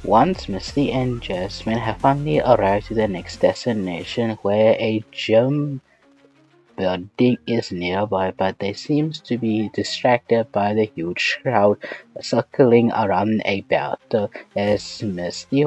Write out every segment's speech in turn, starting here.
Once Misty and Jasmine have finally arrived to the next destination where a gym building is nearby, but they seem to be distracted by the huge crowd circling around a battle. As Misty,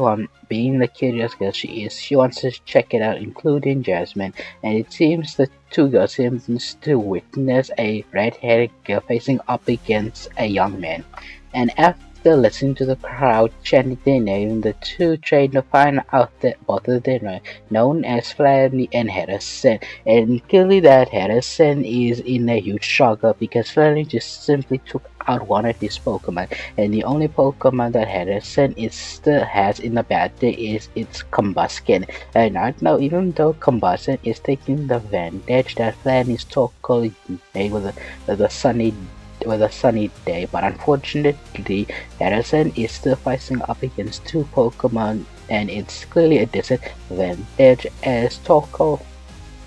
being the curious girl she is, she wants to check it out, including Jasmine, and it seems the two girls seem to witness a red-haired girl facing up against a young man. And after listening to the crowd chanting their name, the two try to find out that both of them are known as Flanny and Harrison. And clearly that Harrison is in a huge struggle because Flanny just simply took out one of his Pokemon, and the only Pokemon that Harrison still has in the battle is its Combustion. And right now, even though Combustion is taking the advantage that Flanny's Torkoal made with a sunny day, but unfortunately, Harrison is still facing up against two Pokemon, and it's clearly a disadvantage as Torkoal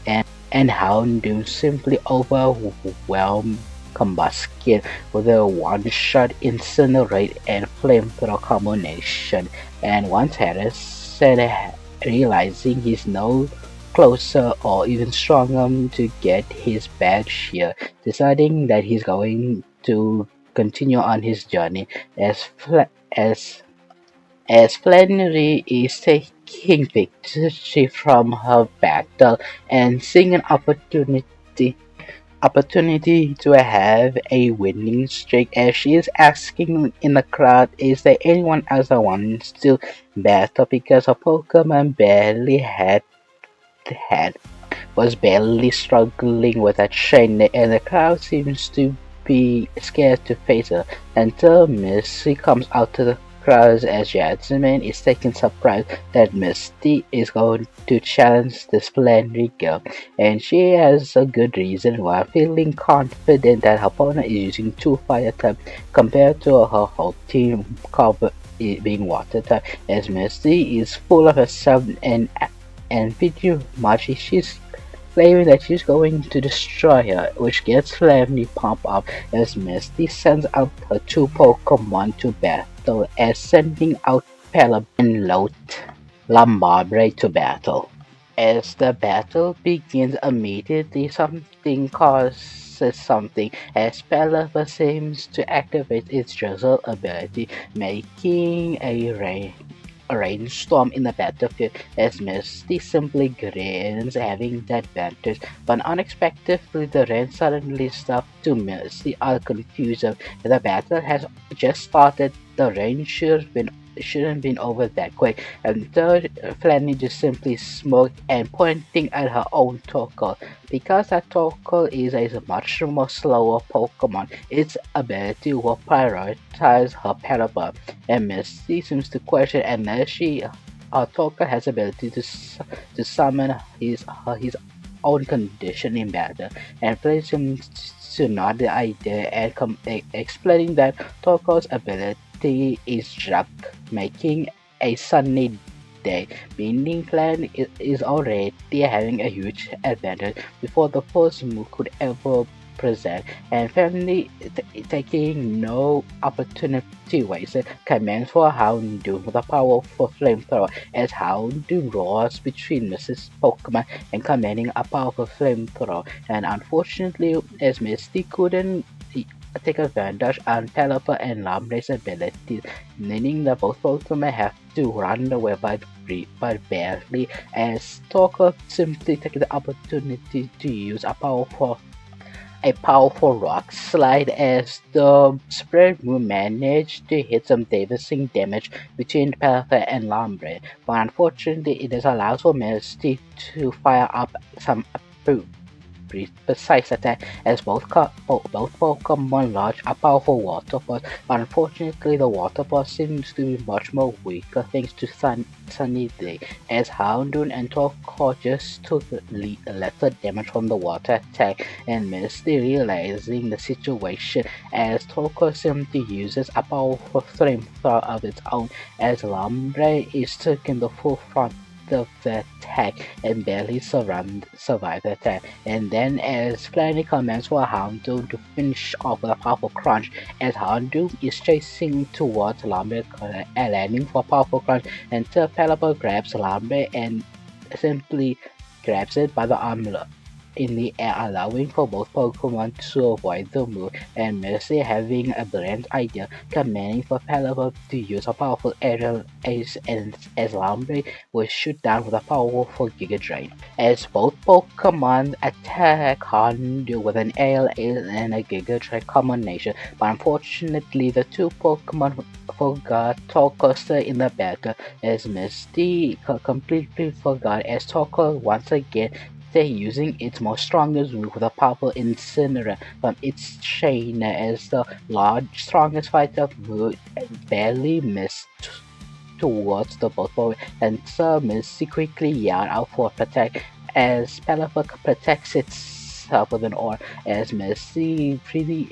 and Houndoom simply overwhelm Combustion with a one-shot Incinerate and Flamethrower combination. And once Harrison, realizing he's no closer or even stronger to get his badge here, deciding that he's going to continue on his journey as Flannery is taking victory from her battle and seeing an opportunity to have a winning streak, as she is asking in the crowd, is there anyone else that wants to battle, because her Pokemon had was barely struggling with that trainer, and the crowd seems to be scared to face her until Misty comes out to the crowd, as Jasmine is taken surprise that Misty is going to challenge this splendid girl, and she has a good reason why, feeling confident that her opponent is using two fire types compared to her whole team cover it being water type, as Misty is full of herself and pretty much she's claiming that she's going to destroy her, which gets Flammy pumped up as Misty sends out her two Pokemon to battle, as sending out Pelip and Lombarbre to battle. As the battle begins, immediately something causes something, as Pelip seems to activate its drizzle ability, making a rainstorm in the battlefield, as Misty simply grins, having the advantage. But unexpectedly, the rain suddenly stops to Misty, all confused. The battle has just started. The rain shouldn't been over that quick, and third, Flanny just simply smoked and pointing at her own Torkoal. Because that Torkoal is a much more slower Pokemon, its ability will prioritize her Pelipper, and Misty seems to question unless our Torkoal has ability to summon his own condition in battle, and Flynn seems to nod the idea and explaining that Torkoal's ability is drug, making a sunny day, meaning Clan is already having a huge advantage before the first move could ever present, and family taking no opportunity wasted, commands for Houndoom with a powerful flamethrower, as Houndoom roars between Mrs. Pokemon and commanding a powerful flamethrower, and unfortunately, as Misty couldn't take advantage on Pelipper and Lombre's abilities, meaning that both Pokemon have to run away but barely, as Torkoal simply takes the opportunity to use a powerful rock slide, as the spread will manage to hit some devastating damage between Pelipper and Lombre, but unfortunately it does allow for Misty to fire up some precise attack, as both Pokemon launch a powerful water pulse. Unfortunately, the water pulse seems to be much more weaker thanks to Sunny Day, as Houndoom and Torkoal just took lesser damage from the water attack, and Misty, realizing the situation, as Torkoal simply uses a powerful flamethrower of its own, as Lombre is taking the full front of the attack and barely survive the attack. And then as Flanny commands for Houndoom to finish off with a powerful crunch, as Houndoom is chasing towards Lambe and landing for a powerful crunch, and Pelipper grabs Lambe and simply grabs it by the arm in the air, allowing for both Pokemon to avoid the move, and Misty, having a brilliant idea, commanding for Pelipper to use a powerful aerial ace, and as Lambe was shoot down with a powerful Giga Drain. As both Pokemon attack Houndoom with an aerial ace and a Giga Drain combination, but unfortunately the two Pokemon forgot Torkoster in the battle, as Misty completely forgot as Torkoal once again using its most strongest move with a powerful Incineroar from its chain, as the strongest fighter move barely missed towards the both boy, and Misty quickly yelled out for protect as Pelipper protects itself with an aura, as Misty really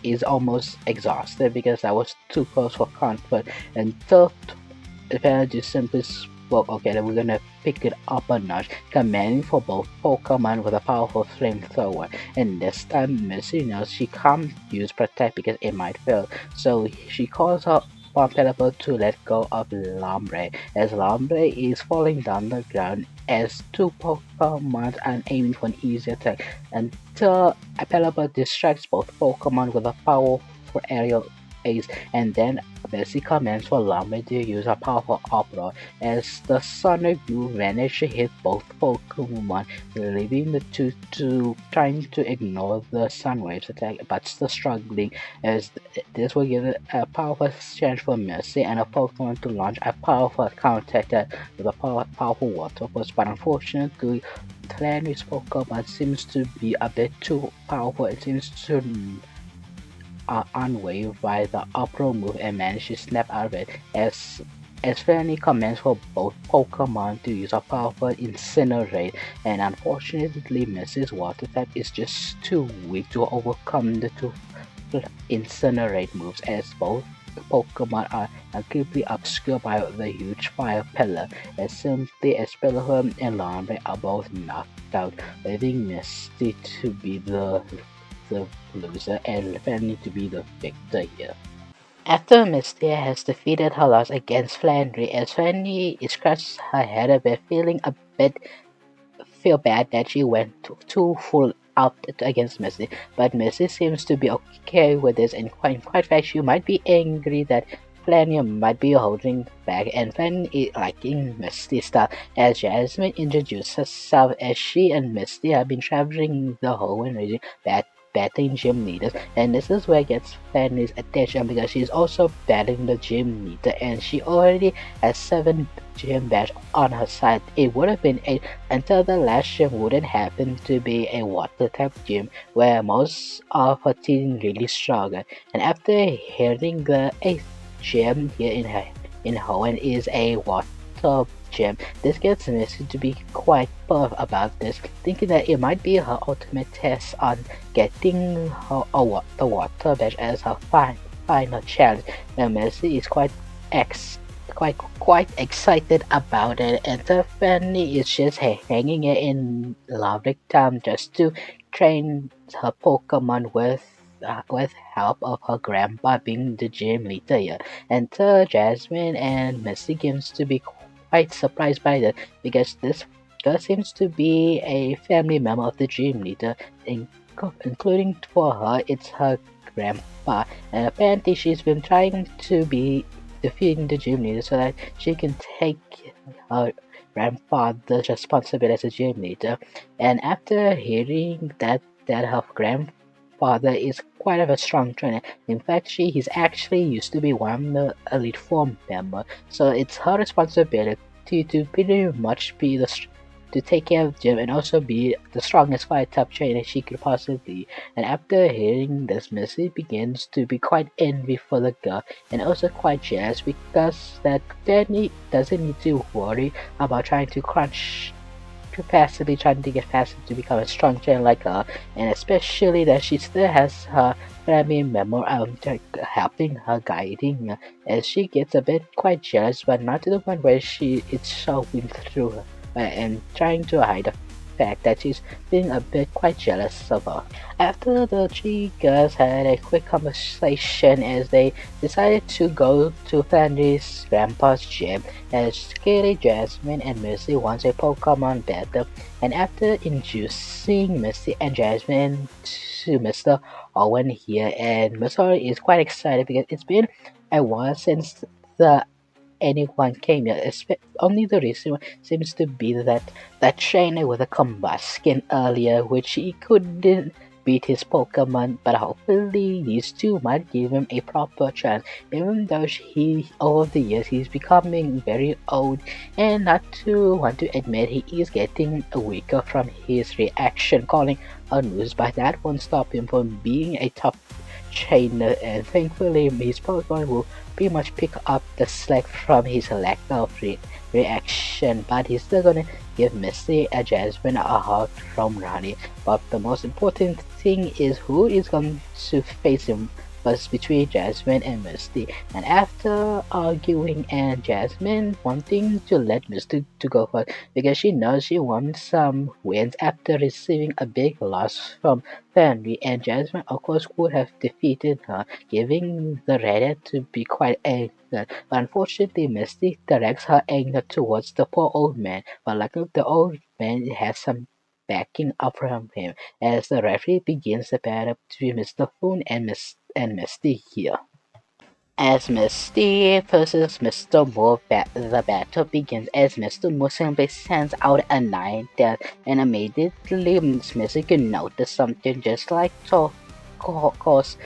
is almost exhausted because that was too close for comfort, and Panda just simply spoke, okay, then we're gonna pick it up a notch, commanding for both Pokemon with a powerful flamethrower. And this time, Misty knows she can't use Protect because it might fail, so she calls out on Pelipper to let go of Lombre, as Lombre is falling down the ground as two Pokemon are aiming for an easy attack, until Pelipper distracts both Pokemon with a powerful aerial ace, and then Misty commands for Lombre to use a powerful uproar, as the Sonic move managed to hit both Pokemon, leaving the two to trying to ignore the Sunwave's attack, but still struggling, as this will give it a powerful chance for Misty and a Pokemon to launch a powerful counterattack with a powerful Water Pulse, but unfortunately Flannery's Pokemon seems to be a bit too powerful. It seems to unwaved by the uproar move and managed to snap out of it, as Fanny commands for both Pokemon to use a powerful Incinerate, and unfortunately Mrs. Water type is just too weak to overcome the two Incinerate moves, as both Pokemon are completely obscured by the huge fire pillar, as simply as Pelipper and Lombre are both knocked out, leaving Misty to be the loser and Fanny to be the victor here. After Misty has defeated her loss against Flandry, as Fanny scratches her head a bit, feel bad that she went too full out against Misty, but Misty seems to be okay with this, and quite fact she might be angry that Flanny might be holding back, and Fanny is liking Misty's style, as Jasmine introduces herself as she and Misty have been traveling the Hoenn Region battling gym leaders, and this is where gets Fanny's attention because she's also battling the gym leader, and she already has 7 gym badges on her side. It would have been 8 until the last gym wouldn't happen to be a water type gym where most of her team really struggle. And after hearing the 8th gym here in Hoenn is a water gym, this gets Misty to be quite puffed about this, thinking that it might be her ultimate test on getting the water badge as her final challenge. Now Misty is quite excited about it, and Fanny is just hanging it in Lovely Town just to train her Pokemon with help of her grandpa being the gym leader here. And Jasmine and Misty seems to be quite surprised by that, because this girl seems to be a family member of the gym leader, including for her it's her grandpa, and apparently she's been trying to be defeating the gym leader so that she can take her grandfather's responsibility as a gym leader. And after hearing that her grandfather is quite of a strong trainer, in fact he's actually used to be one of the Elite Four member, so it's her responsibility to pretty much be to take care of the gym and also be the strongest fire type trainer she could possibly be. And after hearing this, Misty begins to be quite envy for the girl, and also quite jealous because that Danny doesn't need to worry about trying to crunch passively trying to get faster to become a strong trainer like her, and especially that she still has her family member helping her, guiding her, as she gets a bit quite jealous, but not to the point where she is showing through her and trying to hide the fact that she's being a bit quite jealous of her. After the three girls had a quick conversation as they decided to go to Fanny's grandpa's gym, as Scaly, Jasmine, and Misty wants a Pokemon battle, and after introducing Misty and Jasmine to Mr. Owen here, and Mr. is quite excited because it's been a while since the anyone came here. Only the reason seems to be that that trainer with a combustion earlier, which he couldn't beat his Pokemon, but hopefully these two might give him a proper chance, even though he over the years he's becoming very old and not to want to admit he is getting weaker from his reaction calling a news, but that won't stop him from being a top trainer, and thankfully his Pokemon will pretty much pick up the slack from his lack of reaction, but he's still gonna give Misty and Jasmine a hard from running. But the most important thing is who is going to face him first between Jasmine and Misty. And after arguing and Jasmine wanting to let Misty to go first because she knows she wants some wins after receiving a big loss from Fanny, and Jasmine of course would have defeated her, giving the Reddit to be quite angry. But unfortunately, Misty directs her anger towards the poor old man, but luckily the old man has some backing up from him as the referee begins the battle between Mr. Hoenn and Misty here. As Misty versus Mr. Moore, the battle begins as Mr. Moore simply sends out a nine that and immediately Misty can notice something just like course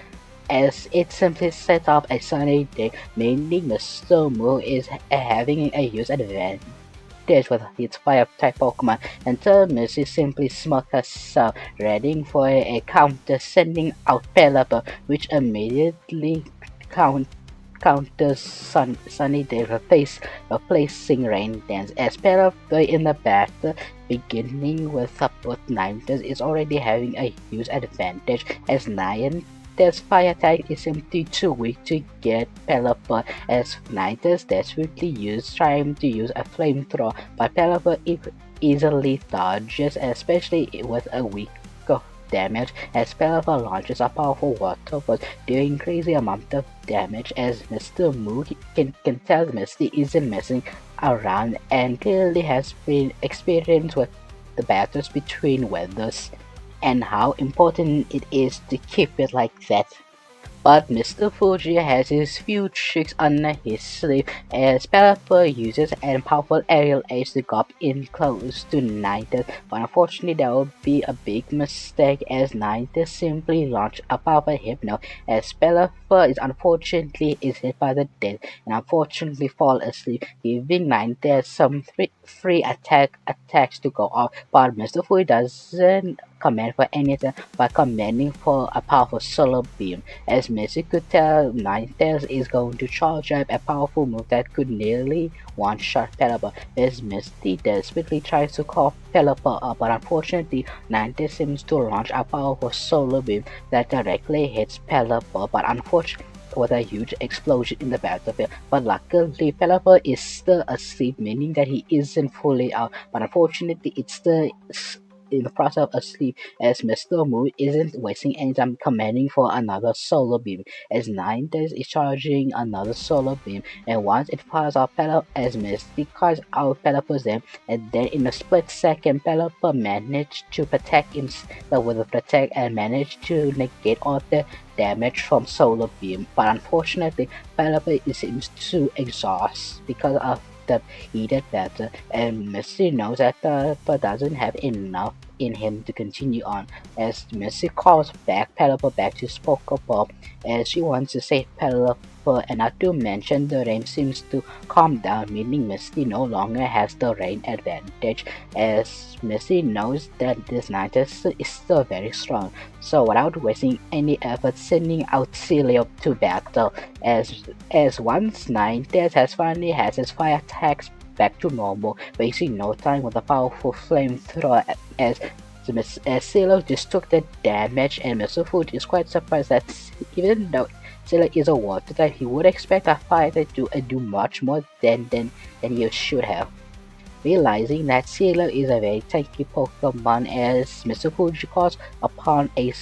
as it simply sets up a sunny day, meaning Mr. Moore is having a huge advantage with its fire type Pokemon, until Misty simply smirks herself, ready for a counter, sending out Pelipper, which immediately counters Sunny Day, replacing Rain Dance. As Pelipper in the battle, beginning with both Ninetales, is already having a huge advantage, as Ninetales fire type is simply too weak to get Pelipper, as Ninetales desperately trying to use a flamethrower, but Pelipper easily dodges, especially with a weak damage, as Pelipper launches a powerful water burst doing crazy amount of damage, as Mr. Mood can tell Misty isn't messing around and clearly has been experienced with the battles between weathers and how important it is to keep it like that. But Mr. Fuji has his few tricks under his sleeve, as Pelipper uses a powerful aerial ace to go up in close to Ninetales, but unfortunately that would be a big mistake, as Ninetales simply launched a powerful Hypno, as Pelipper unfortunately is hit by the death and unfortunately fall asleep, giving Ninetales some free attacks to go off, but Mr. Fuji doesn't command for anything but commanding for a powerful solar beam, as Misty could tell Ninetales is going to charge up a powerful move that could nearly one-shot Pelipper, as Misty desperately tries to call Pelipper up, but unfortunately Ninetales seems to launch a powerful solar beam that directly hits Pelipper, but unfortunately with a huge explosion in the battlefield, but luckily Pelipper is still asleep, meaning that he isn't fully out, but unfortunately it's still in the process of asleep, as Mr. Moon isn't wasting any time commanding for another solar beam, as Ninetales is charging another solar beam, and once it fires off Pelipper, as Misty calls out Pelipper's name, and then in a split second Pelipper managed to protect himself with a protect and managed to negate all the damage from solar beam, but unfortunately Pelipper seems to exhaust because of the heated battle, and Misty knows that Pelipper doesn't have enough in him to continue on, as Misty calls Pelipper back to Pokeball, as she wants to save Pelipper, and not to mention the rain seems to calm down, meaning Misty no longer has the rain advantage, as Misty knows that this Ninetales is still very strong, so without wasting any effort sending out Celio to battle, as once Ninetales has finally has his fire attacks back to normal, wasting no time with a powerful flamethrower as Sailor just took the damage, and Mr. Food is quite surprised that even though Sailor is a water type, he would expect a fighter to do much more than you should have. Realizing that Sailor is a very tanky Pokemon as Mr. Fuji calls upon a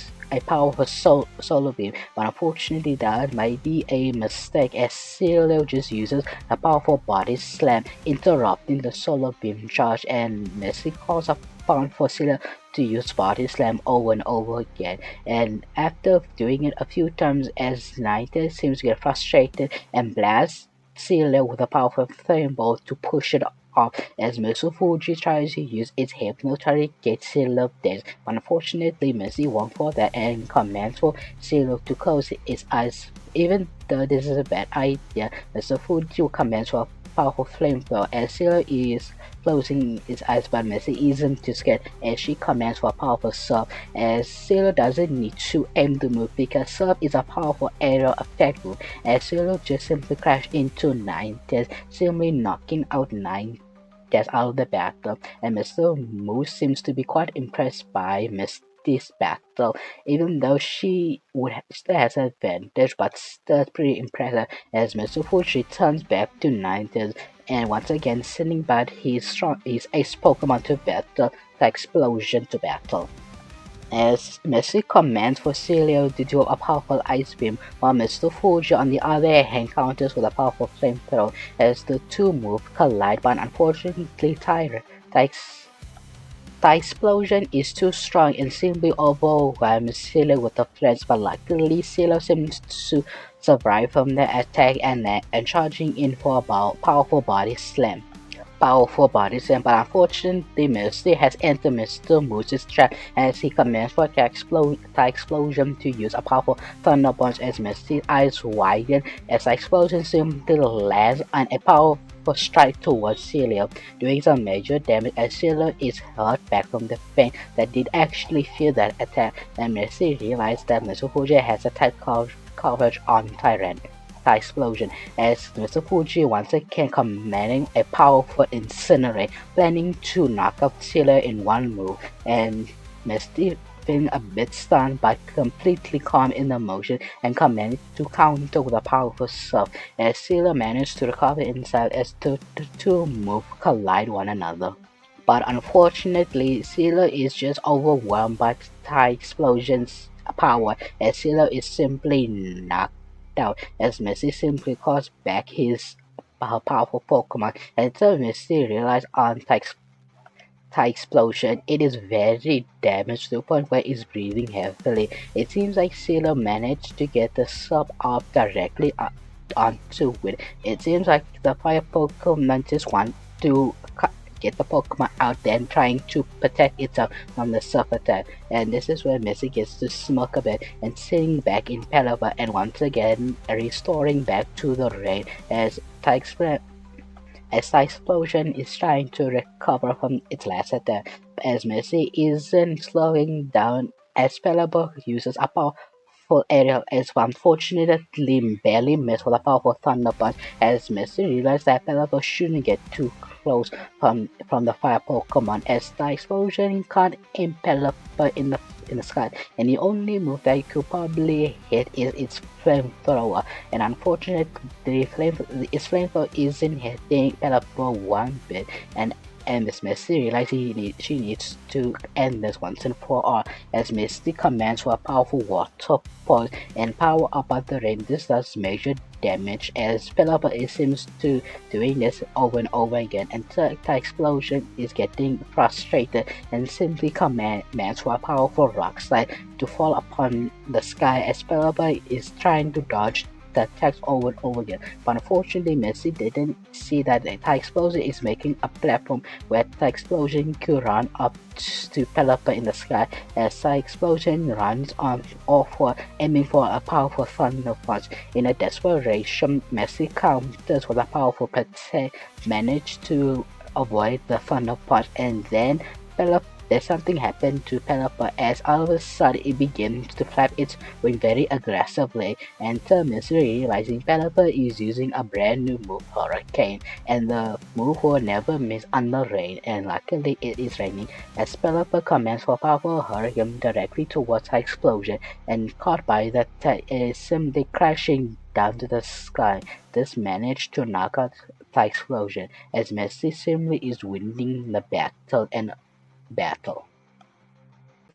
powerful solar beam, but unfortunately that might be a mistake as Sailor just uses a powerful body slam, interrupting the solar beam charge, and Misty calls upon for Sailor to use body slam over and over again. And after doing it a few times, as Ninetales seems to get frustrated and blasts Sailor with a powerful flame ball to push it off as Mr. Fuji tries to use its hypno to get Sailor dead. But unfortunately, Misty won't fall that and commands for Sailor to close its eyes. Even though this is a bad idea, Mr. Fuji commands for a powerful flamethrower as Sailor is closing its eyes, but Misty isn't too scared as she commands for a powerful surf as Sailor doesn't need to aim the move because surf is a powerful aerial effect move as Sailor just simply crashed into Ninetales, simply knocking out Ninetales out of the battle, and Mr. Moose seems to be quite impressed by Misty's battle, even though she still has an advantage, but still pretty impressive as Mr. Fuji turns back to Ninetales and once again sending back his ace Pokemon to battle, the explosion to battle. As Misty commands for Celio to do a powerful ice beam, while Mr. Fuji on the other hand counters with a powerful flamethrower as the two moves collide, but unfortunately the explosion is too strong and simply overwhelms Celio with the flames, but luckily Celio seems to survive from the attack and charging in for a powerful body slam. But unfortunately Misty has entered Mr. Moose's trap as he commands for the explosion to use a powerful thunder punch as Misty's eyes widen as the explosion simply lands on a powerful strike towards Celia, doing some major damage as Celia is hurt back from the pain that did actually feel that attack, and Misty realized that Mr. Fuji has a tight coverage on Tyrant. Explosion as Mr. Fuji once again commanding a powerful incinerate, planning to knock out Sailor in one move, and Misty feeling a bit stunned but completely calm in the motion and commanded to counter with a powerful surf as Sailor managed to recover inside as the two moves collide one another. But unfortunately, Sailor is just overwhelmed by the explosion's power as Sailor is simply knocked out as Misty simply calls back his powerful Pokemon until Misty realizes on the explosion it is very damaged to the point where it's breathing heavily. It seems like Sailor managed to get the sub off directly onto it. It seems like the fire Pokemon just want to get the Pokemon out there and trying to protect itself from the surf attack. And this is where Misty gets to smoke a bit and sitting back in Pelipper and once again restoring back to the raid as the explosion is trying to recover from its last attack. As Misty isn't slowing down as Pelipper uses a powerful aerial as unfortunately barely missed with a powerful thunder punch as Misty realized that Pelipper shouldn't get too close from the fire Pokemon as the explosion can't impel up in the sky, and the only move that you could probably hit is its flamethrower, and unfortunately its flamethrower isn't hitting Pelipper one bit, and Miss Misty realizes she needs to end this once and for all as Misty commands for a powerful water pulse and power up at the rain. This does major damage as Pelipper seems to doing this over and over again until the explosion is getting frustrated and simply commands for a powerful rock slide to fall upon the sky as Pelipper is trying to dodge the attacks over and over again, but unfortunately Misty didn't see that the explosion is making a platform where the explosion could run up to Pelipper in the sky as the explosion runs on all four, aiming for a powerful thunder punch. In a desperation, Misty counters with a powerful protect, managed to avoid the thunder punch, and then there's something happened to Penelope as all of a sudden it begins to flap its wing very aggressively, and Thermus realizing Penelope is using a brand new move, Hurricane, and the move will never miss under rain, and luckily it is raining as Penelope commands for powerful Hurricane directly towards her explosion, and caught by that it is simply crashing down to the sky. This managed to knock out the explosion, as Misty simply is winning the battle.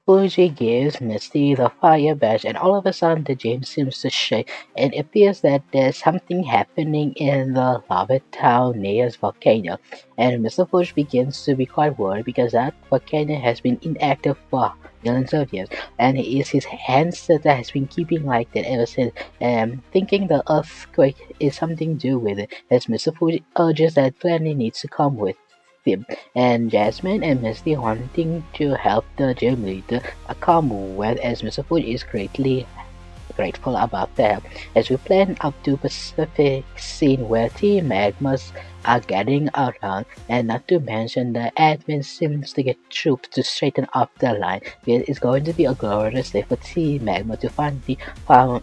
Fuji gives Misty the fire badge, and all of a sudden the gym seems to shake, and it appears that there's something happening in the lava town near the volcano. And Mr. Fuji begins to be quite worried because that volcano has been inactive for millions of years, and it is his ancestor that has been keeping like that ever since, thinking the earthquake is something to do with it, as Mr. Fuji urges that Flanny needs to come with him, and Jasmine and Misty wanting to help the gym leader come well, as Mr. Food is greatly grateful about that. As we plan up to Pacific scene where Team Magmas are getting around, and not to mention the admin seems to get troops to straighten up the line. It's going to be a glorious day for Team Magma to finally found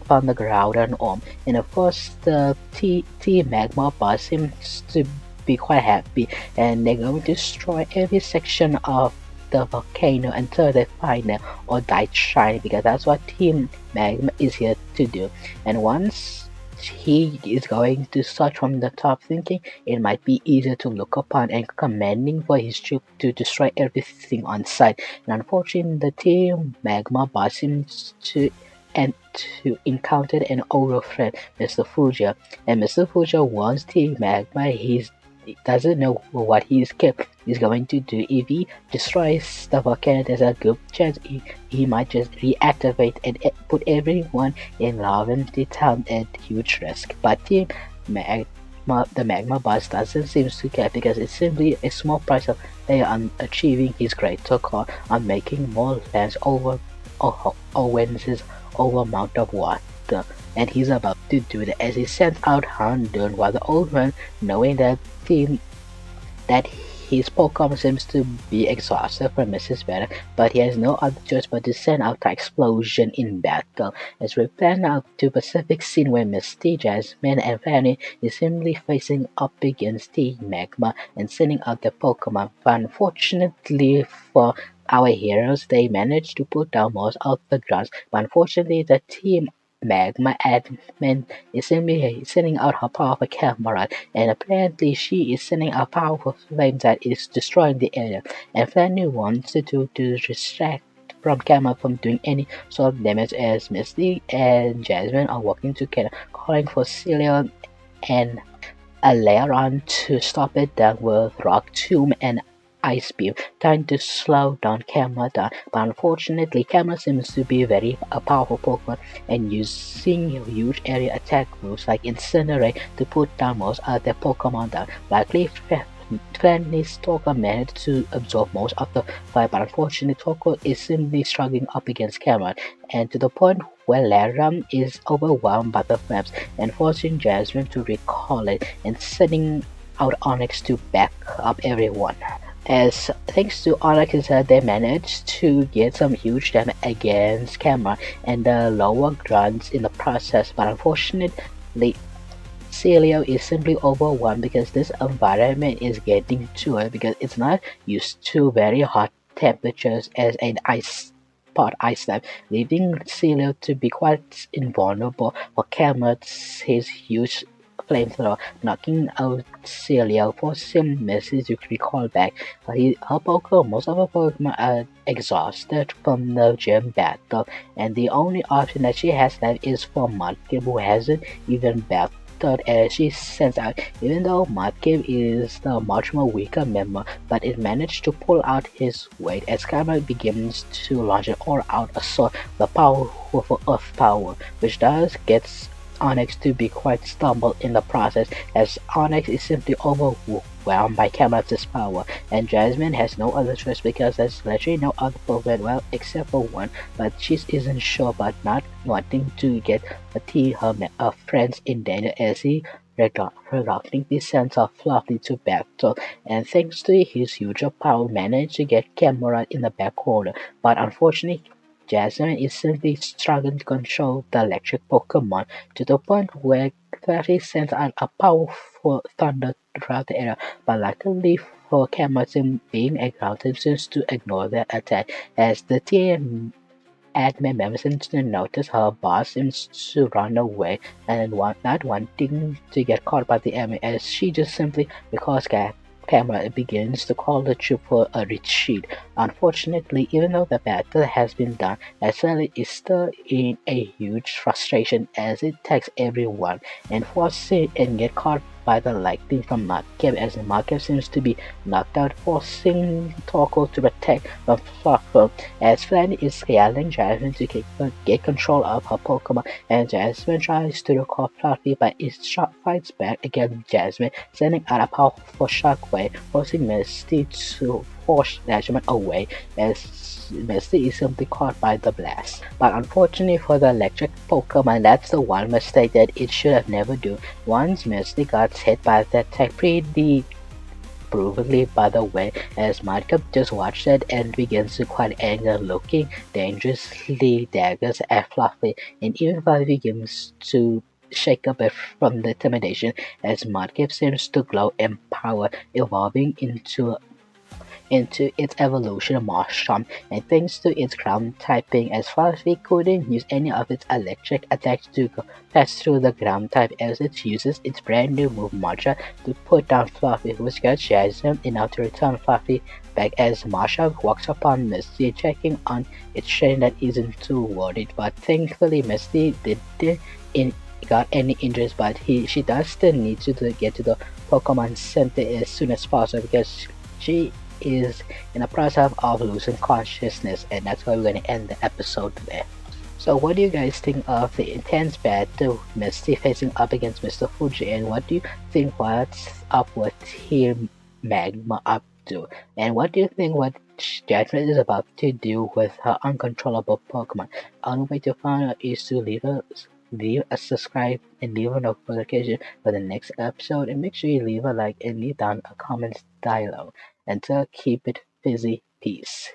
the ground and on. And of course, the Team Magma boss seems to be quite happy, and they're going to destroy every section of the volcano until they find them or die trying, because that's what Team Magma is here to do. And once he is going to start from the top, thinking it might be easier to look upon, and commanding for his troop to destroy everything on sight. And unfortunately, the Team Magma boss seems to encounter an older friend, Mr. Fuja, and Mr. Fuja wants Team Magma. He doesn't know what he's going to do. If he destroys the volcano, there's a good chance he might just reactivate and put everyone in Lavender Town at huge risk. But Team the Magma boss doesn't seem to care, because it's simply a small price of they are achieving his greater call on making more lands over Owens' over amount of water, and he's about to do that as he sends out Hoenn, while the old man, knowing that his Pokemon seems to be exhausted from Mrs. Better, but he has no other choice but to send out the explosion in battle. As we plan out to Pacific scene where Misty, Jasmine, and Fanny is simply facing up against Team Magma and sending out the Pokemon. Unfortunately for our heroes, they managed to put down most of the grunts, but unfortunately the Team Magma admin is simply sending out her powerful camera, and apparently she is sending out powerful flame that is destroying the area, and Fanny wants to distract from camera from doing any sort of damage, as Misty and Jasmine are walking together, calling for Celia and later on to stop it down with Rock Tomb and Ice Beam, trying to slow down Camera down, but unfortunately Camera seems to be very powerful Pokemon, and using huge area attack moves like Incinerate to put down most of their Pokemon down. Luckily, Friendly Stalker managed to absorb most of the fire, but unfortunately Toko is simply struggling up against Cameron, and to the point where Laram is overwhelmed by the flames and forcing Jasmine to recall it and sending out Onyx to back up everyone. As thanks to Onyx, they managed to get some huge damage against Cameron and the lower grunts in the process, but unfortunately Celio is simply overwhelmed because this environment is getting to her, because it's not used to very hot temperatures as an ice type, leaving Celio to be quite invulnerable for Cameron's his huge flamethrower, knocking out Celio, forcing Misty to recall back. Most of her Pokemon are exhausted from the gym battle, and the only option that she has left is for Mudkip, who hasn't even battled as she sends out, even though Mudkip is the much more weaker member, but it managed to pull out his weight as Cameron begins to launch an all-out assault, the powerful Earth Power, which does get Onyx to be quite stumbled in the process, as Onyx is simply overwhelmed by Cameron's power, and Jasmine has no other choice because there's literally no other Pokemon, well, except for one, but she isn't sure, but not wanting to get her friends in danger, as he reluctantly sends off Fluffy to battle, and thanks to his huge power, managed to get Cameron in the back corner. But unfortunately, Jasmine is simply struggling to control the electric Pokemon to the point where Fluffy sends out a powerful thunder throughout the area. But luckily for Cameron, being a ground type seems to ignore the attack as the team admin members didn't notice her boss seems to run away and not wanting to get caught by the enemy as she just simply because camera begins to call the troop for a retreat. Unfortunately, even though the battle has been done, Asali is still in a huge frustration as it takes everyone and forces and get caught by the lightning from Markev as Markev seems to be knocked out, forcing Torko to protect from Fluffle as Flan is yelling Jasmine to get control of her Pokemon, and Jasmine tries to recall Fluffy, but it fights back against Jasmine, sending out a powerful shockwave, forcing Misty to force Jasmine away as Misty is simply caught by the blast. But unfortunately for the electric Pokemon, that's the one mistake that it should have never done. Once Misty got hit by that attack pretty provably by the way, as Markup just watched it and begins to quite anger, looking dangerously daggers at Fluffy, and even Fluffy begins to shake up from the intimidation as Markup seems to glow in power, evolving into its evolution Marshtomp, and thanks to its ground typing, as Fluffy couldn't use any of its electric attacks to pass through the ground type as it uses its brand new move Marsha to put down Fluffy, which gets Shazam enough to return Fluffy back as Marsha walks upon Misty, checking on its train that isn't too worried, but thankfully Misty didn't got any injuries, but she does still need to get to the Pokemon Center as soon as possible because she is in the process of losing consciousness, and that's why we're going to end the episode there. So, what do you guys think of the intense battle Misty facing up against Mr. Fuji, and what do you think what's up with Team Magma up to? And what do you think what Jasmine is about to do with her uncontrollable Pokemon? Only way to find out is to leave a subscribe and leave a notification for the next episode, and make sure you leave a like and leave down a comment dialogue. Until keep it busy. Peace.